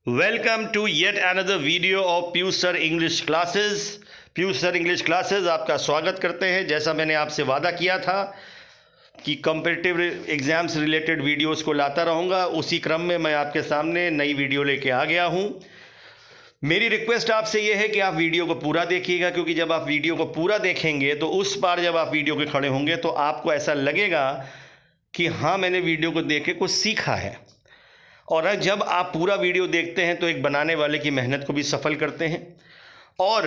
Welcome to yet another video of Piyush Sir English Classes. Piyush Sir English Classes आपका स्वागत करते हैं। जैसा मैंने आपसे वादा किया था कि कॉम्पिटिटिव एग्ज़ाम्स रिलेटेड वीडियोस को लाता रहूँगा, उसी क्रम में मैं आपके सामने नई वीडियो लेके आ गया हूँ। मेरी रिक्वेस्ट आपसे ये है कि आप वीडियो को पूरा देखिएगा, क्योंकि जब आप वीडियो को पूरा देखेंगे तो उस बार जब आप वीडियो के खड़े होंगे तो आपको ऐसा लगेगा कि हाँ, मैंने वीडियो को देख के कुछ सीखा है। और जब आप पूरा वीडियो देखते हैं तो एक बनाने वाले की मेहनत को भी सफल करते हैं। और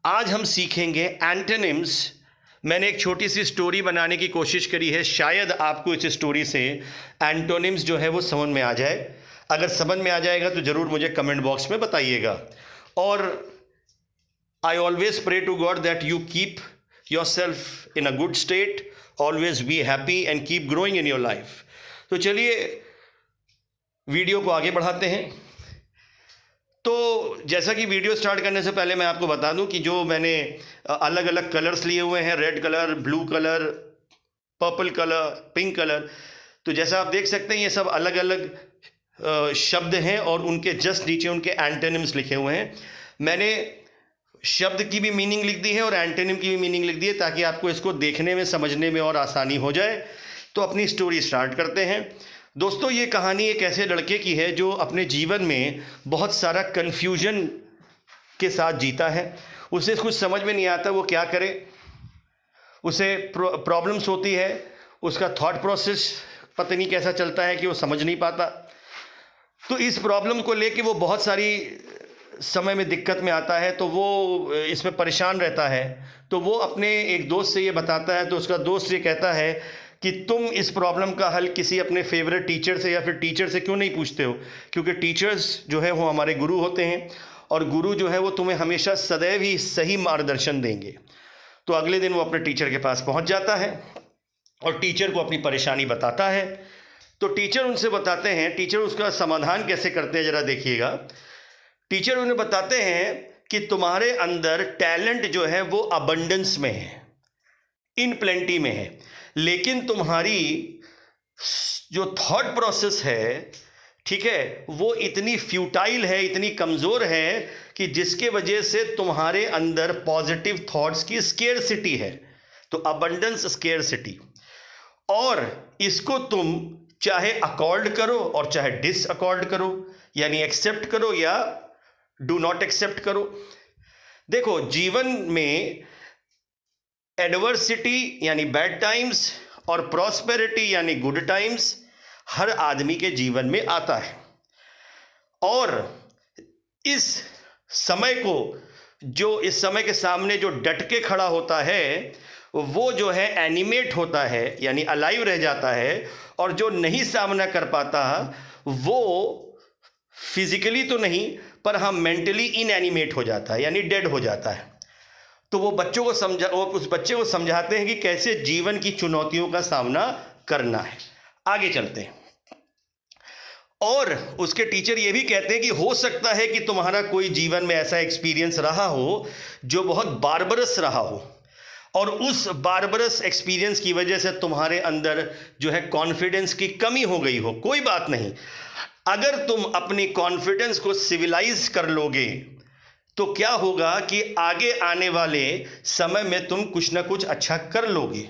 आज हम सीखेंगे एंटोनिम्स। मैंने एक छोटी सी स्टोरी बनाने की कोशिश करी है, शायद आपको इस स्टोरी से एंटोनिम्स जो है वो समझ में आ जाए। अगर समझ में आ जाएगा तो ज़रूर मुझे कमेंट बॉक्स में बताइएगा। और I always pray to God that you keep yourself in a good state, always be happy and keep growing in your life. तो चलिए वीडियो को आगे बढ़ाते हैं। तो जैसा कि वीडियो स्टार्ट करने से पहले मैं आपको बता दूं कि जो मैंने अलग अलग कलर्स लिए हुए हैं, red colour, blue colour, purple colour, pink colour, तो जैसा आप देख सकते हैं ये सब अलग अलग शब्द हैं और उनके जस्ट नीचे उनके एंटोनिम्स लिखे हुए हैं। मैंने शब्द की भी मीनिंग लिख दी है और एंटोनिम की भी मीनिंग लिख दी है, ताकि आपको इसको देखने में, समझने में और आसानी हो जाए। तो अपनी स्टोरी स्टार्ट करते हैं। दोस्तों, ये कहानी एक ऐसे लड़के की है जो अपने जीवन में बहुत सारा कन्फ्यूजन के साथ जीता है। उसे कुछ समझ में नहीं आता वो क्या करे, उसे प्रॉब्लम्स होती है, उसका थॉट प्रोसेस पता नहीं कैसा चलता है कि वो समझ नहीं पाता। तो इस प्रॉब्लम को लेके वो बहुत सारी समय में दिक्कत में आता है, तो वो इसमें परेशान रहता है। तो वो अपने एक दोस्त से ये बताता है, तो उसका दोस्त ये कहता है कि तुम इस प्रॉब्लम का हल किसी अपने फेवरेट टीचर से या फिर टीचर से क्यों नहीं पूछते हो, क्योंकि टीचर्स जो है वो हमारे गुरु होते हैं और गुरु जो है वो तुम्हें हमेशा सदैव ही सही मार्गदर्शन देंगे। तो अगले दिन वो अपने टीचर के पास पहुंच जाता है और टीचर को अपनी परेशानी बताता है। तो टीचर उनसे बताते हैं, टीचर उसका समाधान कैसे करते हैं ज़रा देखिएगा। टीचर उन्हें बताते हैं कि तुम्हारे अंदर टैलेंट जो है वो अबंडेंस में है, इन प्लेंटी में है, लेकिन तुम्हारी जो थॉट प्रोसेस है, ठीक है, वो इतनी फ्यूटाइल है, इतनी कमज़ोर है कि जिसके वजह से तुम्हारे अंदर पॉजिटिव थॉट्स की स्केर्सिटी है। तो अबंडेंस, स्केर्सिटी, और इसको तुम चाहे अकॉर्ड करो और चाहे डिसअकॉर्ड करो, यानी एक्सेप्ट करो या डू नॉट एक्सेप्ट करो। देखो, जीवन में एडवर्सिटी यानी बैड टाइम्स और प्रॉस्पेरिटी यानी गुड टाइम्स हर आदमी के जीवन में आता है। और इस समय को, जो इस समय के सामने जो डट के खड़ा होता है, वो जो है एनिमेट होता है, यानी अलाइव रह जाता है। और जो नहीं सामना कर पाता वो फिजिकली तो नहीं पर हाँ मेंटली इनएनिमेट हो जाता है, यानी डेड हो जाता है। तो वो उस बच्चे को समझाते हैं कि कैसे जीवन की चुनौतियों का सामना करना है। आगे चलते हैं। और उसके टीचर ये भी कहते हैं कि हो सकता है कि तुम्हारा कोई जीवन में ऐसा एक्सपीरियंस रहा हो जो बहुत बारबरस रहा हो, और उस बारबरस एक्सपीरियंस की वजह से तुम्हारे अंदर जो है कॉन्फिडेंस की कमी हो गई हो। कोई बात नहीं, अगर तुम अपनी कॉन्फिडेंस को सिविलाइज कर लोगे तो क्या होगा कि आगे आने वाले समय में तुम कुछ ना कुछ अच्छा कर लोगे।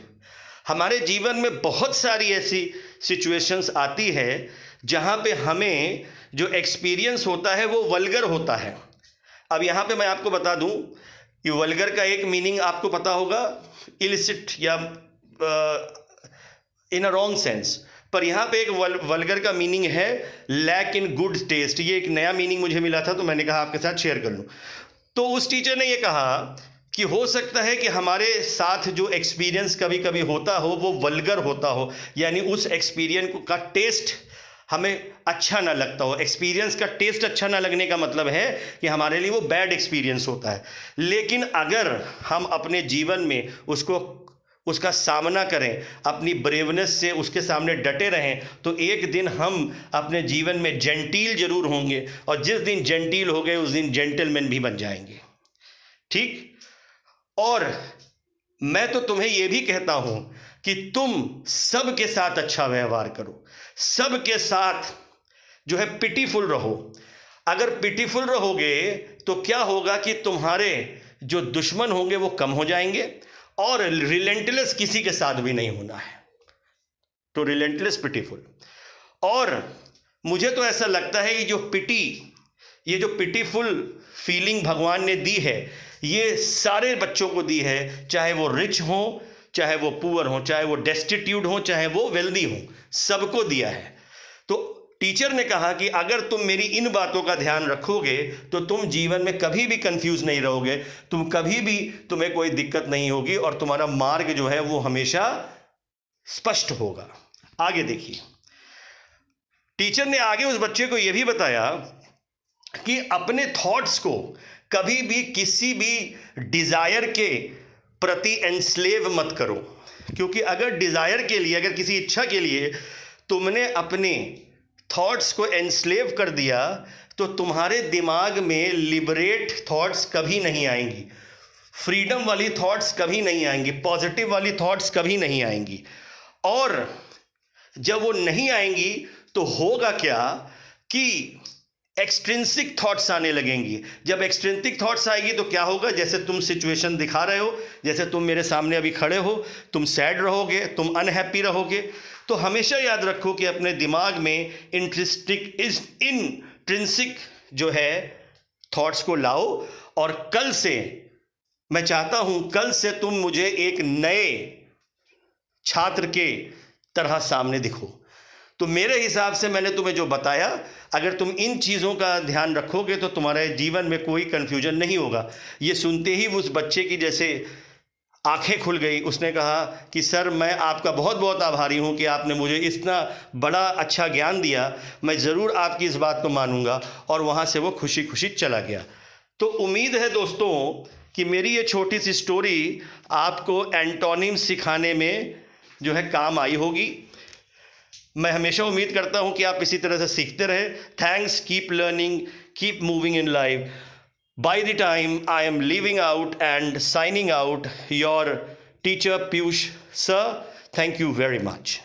हमारे जीवन में बहुत सारी ऐसी सिचुएशंस आती है जहाँ पे हमें जो एक्सपीरियंस होता है वो वल्गर होता है। अब यहाँ पे मैं आपको बता दूँ, ये वल्गर का एक मीनिंग आपको पता होगा, इलिसिट या इन अ रॉन्ग सेंस, पर यहाँ पे एक वल्गर का मीनिंग है लैक इन गुड टेस्ट। ये एक नया मीनिंग मुझे मिला था तो मैंने कहा आपके साथ शेयर कर लूँ। तो उस टीचर ने ये कहा कि हो सकता है कि हमारे साथ जो एक्सपीरियंस कभी कभी होता हो वो वल्गर होता हो, यानी उस एक्सपीरियंस का टेस्ट हमें अच्छा ना लगता हो। एक्सपीरियंस का टेस्ट अच्छा ना लगने का मतलब है कि हमारे लिए वो बैड एक्सपीरियंस होता है। लेकिन अगर हम अपने जीवन में उसका सामना करें, अपनी ब्रेवनेस से उसके सामने डटे रहें, तो एक दिन हम अपने जीवन में जेंटील जरूर होंगे, और जिस दिन जेंटील हो गए उस दिन जेंटलमैन भी बन जाएंगे। ठीक। और मैं तो तुम्हें यह भी कहता हूं कि तुम सबके साथ अच्छा व्यवहार करो, सबके साथ जो है पिटीफुल रहो। अगर पिटीफुल रहोगे तो क्या होगा कि तुम्हारे जो दुश्मन होंगे वो कम हो जाएंगे, और रिलेंटलेस किसी के साथ भी नहीं होना है। तो रिलेंटलेस पिटीफुल। और मुझे तो ऐसा लगता है कि ये जो पिटीफुल फीलिंग भगवान ने दी है, ये सारे बच्चों को दी है, चाहे वो रिच हो, चाहे वो पुअर हो, चाहे वो डेस्टिट्यूट हो, चाहे वो वेल्दी हो, सबको दिया है। तो टीचर ने कहा कि अगर तुम मेरी इन बातों का ध्यान रखोगे तो तुम जीवन में कभी भी कंफ्यूज नहीं रहोगे, तुम्हें कोई दिक्कत नहीं होगी, और तुम्हारा मार्ग जो है वो हमेशा स्पष्ट होगा। आगे देखिए, टीचर ने आगे उस बच्चे को यह भी बताया कि अपने थॉट्स को कभी भी किसी भी डिजायर के प्रति एनस्लेव मत करो, क्योंकि अगर डिजायर के लिए, अगर किसी इच्छा के लिए तुमने अपने थॉट्स को एनस्लेव कर दिया तो तुम्हारे दिमाग में लिबरेट थॉट्स कभी नहीं आएंगी, फ्रीडम वाली थॉट्स कभी नहीं आएंगी, पॉजिटिव वाली थॉट्स कभी नहीं आएंगी। और जब वो नहीं आएंगी तो होगा क्या कि एक्सट्रिंसिक थॉट्स आने लगेंगी। जब एक्सट्रिंसिक थॉट्स आएगी तो क्या होगा, जैसे तुम सिचुएशन दिखा रहे हो, जैसे तुम मेरे सामने अभी खड़े हो, तुम सैड रहोगे, तुम अनहैप्पी रहोगे। तो हमेशा याद रखो कि अपने दिमाग में इंट्रिंसिक जो है थॉट्स को लाओ, और कल से मैं चाहता हूं, कल से तुम मुझे एक नए छात्र के तरह सामने दिखो। तो मेरे हिसाब से मैंने तुम्हें जो बताया, अगर तुम इन चीज़ों का ध्यान रखोगे तो तुम्हारे जीवन में कोई कन्फ्यूजन नहीं होगा। ये सुनते ही उस बच्चे की जैसे आंखें खुल गई। उसने कहा कि सर, मैं आपका बहुत बहुत आभारी हूँ कि आपने मुझे इतना बड़ा अच्छा ज्ञान दिया, मैं ज़रूर आपकी इस बात को मानूंगा। और वहाँ से वो खुशी खुशी चला गया। तो उम्मीद है दोस्तों कि मेरी ये छोटी सी स्टोरी आपको एंटोनिम सिखाने में जो है काम आई होगी। मैं हमेशा उम्मीद करता हूं कि आप इसी तरह से सीखते रहे। Thanks, keep learning, keep moving in life. By the time I am leaving out and signing out, your teacher Piyush sir, thank you very much.